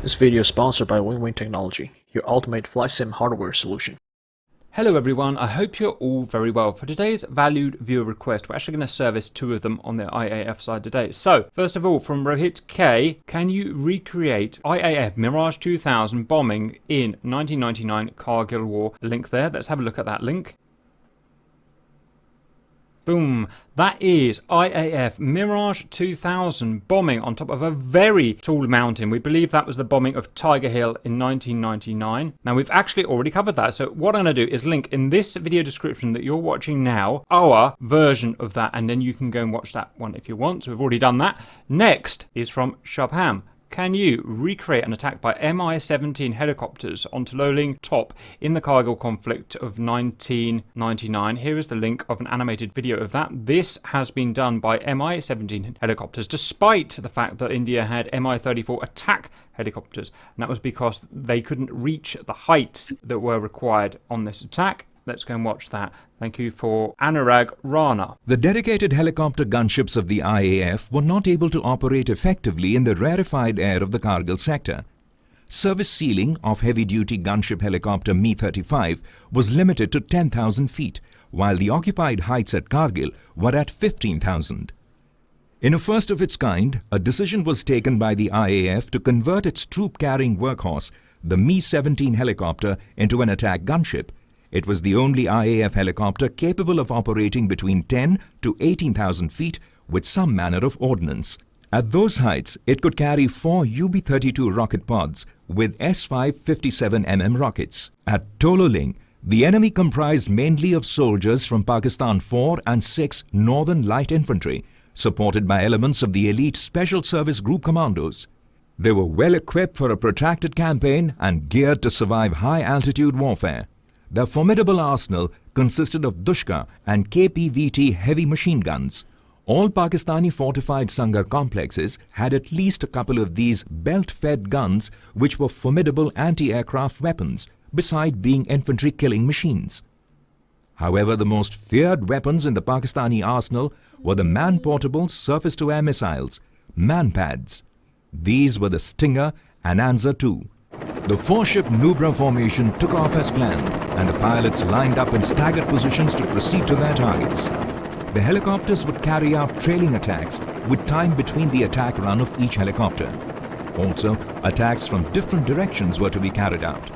This video is sponsored by Wing Technology, your ultimate flight sim hardware solution. Hello everyone, I hope you're all very well. For today's valued viewer request, we're actually going to service two of them on the IAF side today. So, first of all, from Rohit K, can you recreate IAF Mirage 2000 bombing in 1999 Kargil War? Link there, let's have a look at that link. Boom, that is IAF Mirage 2000 bombing on top of a very tall mountain. We believe that was the bombing of Tiger Hill in 1999. Now we've actually already covered that, so what I'm going to do is link in this video description that you're watching now our version of that, and then you can go and watch that one if you want. So we've already done that. Next is from Shabham. Can you recreate an attack by Mi-17 helicopters on Tololing Top in the Kargil conflict of 1999? Here is the link of an animated video of that. This has been done by Mi-17 helicopters, despite the fact that India had Mi-34 attack helicopters. And that was because they couldn't reach the heights that were required on this attack. Let's go and watch that. Thank you for Anurag Rana. The dedicated helicopter gunships of the IAF were not able to operate effectively in the rarefied air of the Kargil sector. Service ceiling of heavy-duty gunship helicopter Mi-35 was limited to 10,000 feet, while the occupied heights at Kargil were at 15,000. In a first of its kind, a decision was taken by the IAF to convert its troop-carrying workhorse, the Mi-17 helicopter, into an attack gunship. It was the only IAF helicopter capable of operating between 10 to 18,000 feet with some manner of ordnance. At those heights, it could carry 4 UB-32 rocket pods with S-5 57mm rockets. At Tololing, the enemy comprised mainly of soldiers from Pakistan 4 and 6 Northern Light Infantry, supported by elements of the elite Special Service Group Commandos. They were well equipped for a protracted campaign and geared to survive high-altitude warfare. Their formidable arsenal consisted of Dushka and KPVT heavy machine guns. All Pakistani fortified Sangar complexes had at least a couple of these belt-fed guns, which were formidable anti-aircraft weapons, beside being infantry-killing machines. However, the most feared weapons in the Pakistani arsenal were the man-portable surface-to-air missiles, MANPADs. These were the Stinger and Anza II. The 4-ship Nubra formation took off as planned, and the pilots lined up in staggered positions to proceed to their targets. The helicopters would carry out trailing attacks with time between the attack run of each helicopter. Also, attacks from different directions were to be carried out.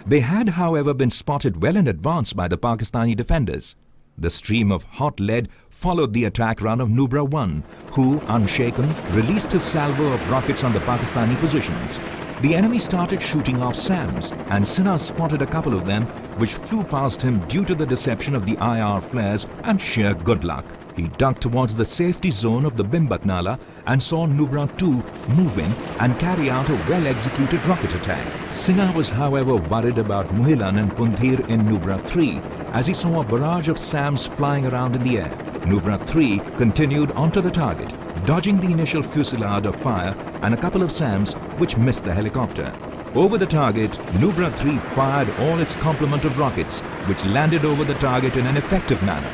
They had, however, been spotted well in advance by the Pakistani defenders. The stream of hot lead followed the attack run of Nubra 1, who, unshaken, released his salvo of rockets on the Pakistani positions. The enemy started shooting off SAMs, and Sinha spotted a couple of them, which flew past him due to the deception of the IR flares and sheer good luck. He ducked towards the safety zone of the Bimbatnala and saw Nubra 2 move in and carry out a well-executed rocket attack. Sinha was, however, worried about Muhilan and Pundhir in Nubra 3 as he saw a barrage of SAMs flying around in the air. Nubra 3 continued onto the target, dodging the initial fusillade of fire and a couple of SAMs which missed the helicopter. Over the target, Nubra 3 fired all its complement of rockets, which landed over the target in an effective manner.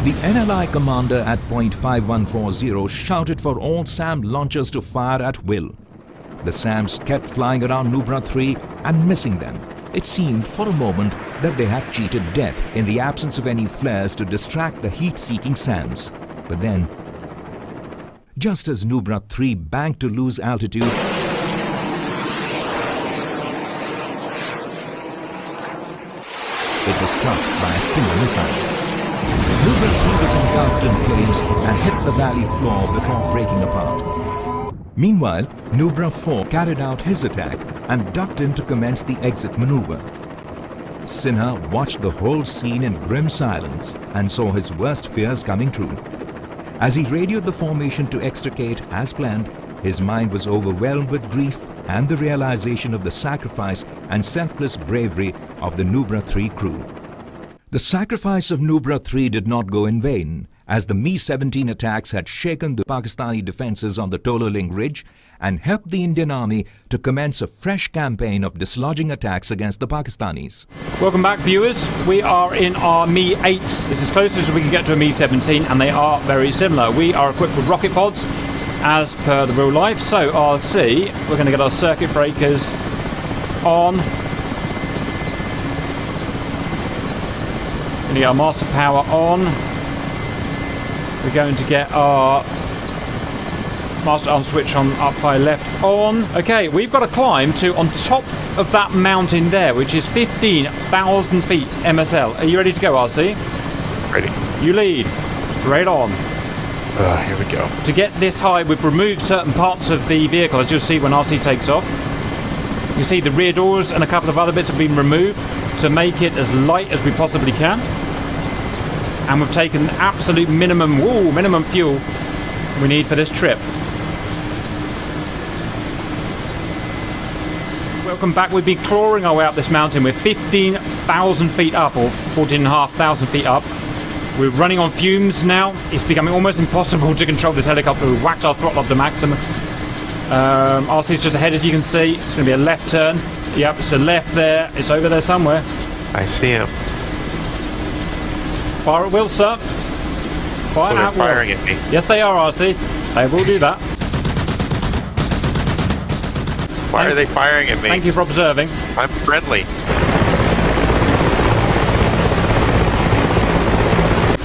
The NLI commander at point 5140 shouted for all SAM launchers to fire at will. The SAMs kept flying around Nubra 3 and missing them. It seemed for a moment that they had cheated death in the absence of any flares to distract the heat-seeking SAMs. But then, just as Nubra 3 banked to lose altitude, it was struck by a Stinger missile. Nubra 3 was engulfed in flames and hit the valley floor before breaking apart. Meanwhile, Nubra 4 carried out his attack and ducked in to commence the exit maneuver. Sinha watched the whole scene in grim silence and saw his worst fears coming true. As he radioed the formation to extricate as planned, his mind was overwhelmed with grief and the realization of the sacrifice and selfless bravery of the Nubra 3 crew. The sacrifice of Nubra 3 did not go in vain, as the Mi-17 attacks had shaken the Pakistani defences on the Tololing Ridge and helped the Indian Army to commence a fresh campaign of dislodging attacks against the Pakistanis. Welcome back, viewers. We are in our Mi-8s. This is closest as we can get to a Mi-17, and they are very similar. We are equipped with rocket pods. as per the real life. So RC, we're going to get our circuit breakers on. Going to get our master power on. We're going to get our master arm switch on up high left on. Okay, we've got to climb to on top of that mountain there, which is 15,000 feet MSL. Are you ready to go, RC? Ready. You lead. Straight on. Here we go. To get this high, we've removed certain parts of the vehicle, as you'll see when RC takes off. You see the rear doors and a couple of other bits have been removed to make it as light as we possibly can. And we've taken the absolute minimum fuel we need for this trip. Welcome back. We've been clawing our way up this mountain. We're 15,000 feet up, or 14,500 feet up. We're running on fumes now. It's becoming almost impossible to control this helicopter. We've whacked our throttle up to maximum. RC's just ahead, as you can see. It's going to be a left turn. Yep, it's a left there. It's over there somewhere. I see him. Fire at will, sir. Fire They're at will. firing at me. Yes, they are, RC. They will do that. Why are they firing at me? Thank you for observing. I'm friendly.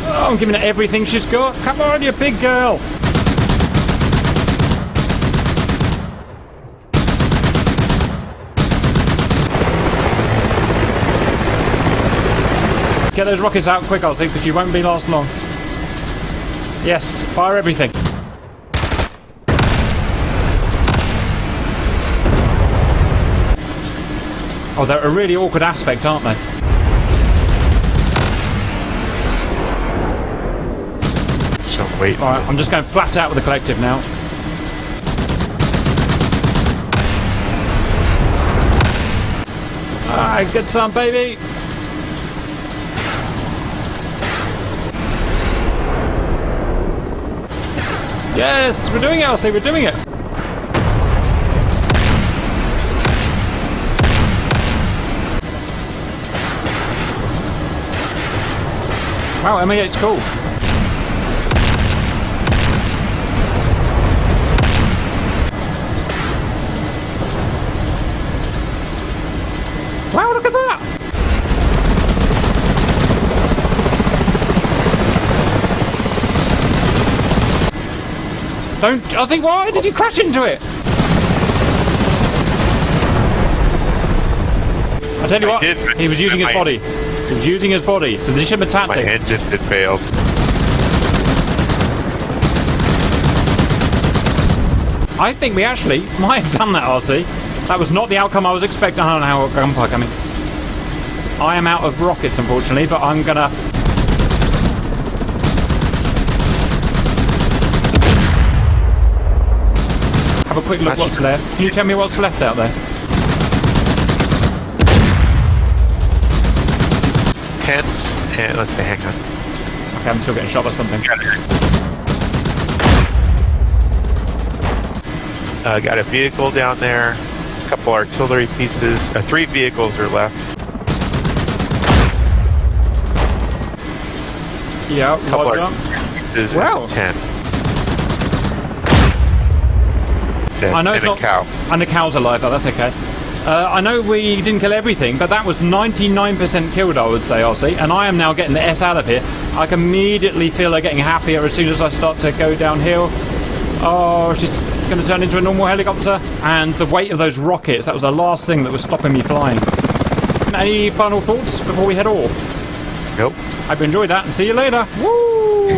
Oh, I'm giving her everything she's got. Come on, you big girl. Get those rockets out quick, RC, because you won't be last long. Yes, fire everything. Oh, they're a really awkward aspect, aren't they? So wait. Alright, I'm just going flat out with the collective now. Alright, get some, baby! Yes, we're doing it, I'll say we're doing it! Wow, MA8's cool. Wow, look at that! Don't... Ozzy, why did you crash into it? I tell you what, he was using his body. He was using his body. So this should be tactic. My engine did fail. I think we actually might have done that, RC. That was not the outcome I was expecting. I don't know how gunfire coming. I am out of rockets, unfortunately, but I'm gonna... have a quick look what's left. Can you tell me what's left out there? Tents and let's see, hang on. Okay, I'm still getting shot by something. Got a vehicle down there. A couple artillery pieces. 3 vehicles are left. Yeah, A couple roger. pieces. Wow. 10. I know it's and not... a cow. And the cow's alive, though, that's okay. I know we didn't kill everything, but that was 99% killed, I would say, RC. And I am now getting the S out of here. I can immediately feel her getting happier as soon as I start to go downhill. Oh, she's going to turn into a normal helicopter. And the weight of those rockets, that was the last thing that was stopping me flying. Any final thoughts before we head off? Nope. Hope you enjoyed that, and see you later. Woo!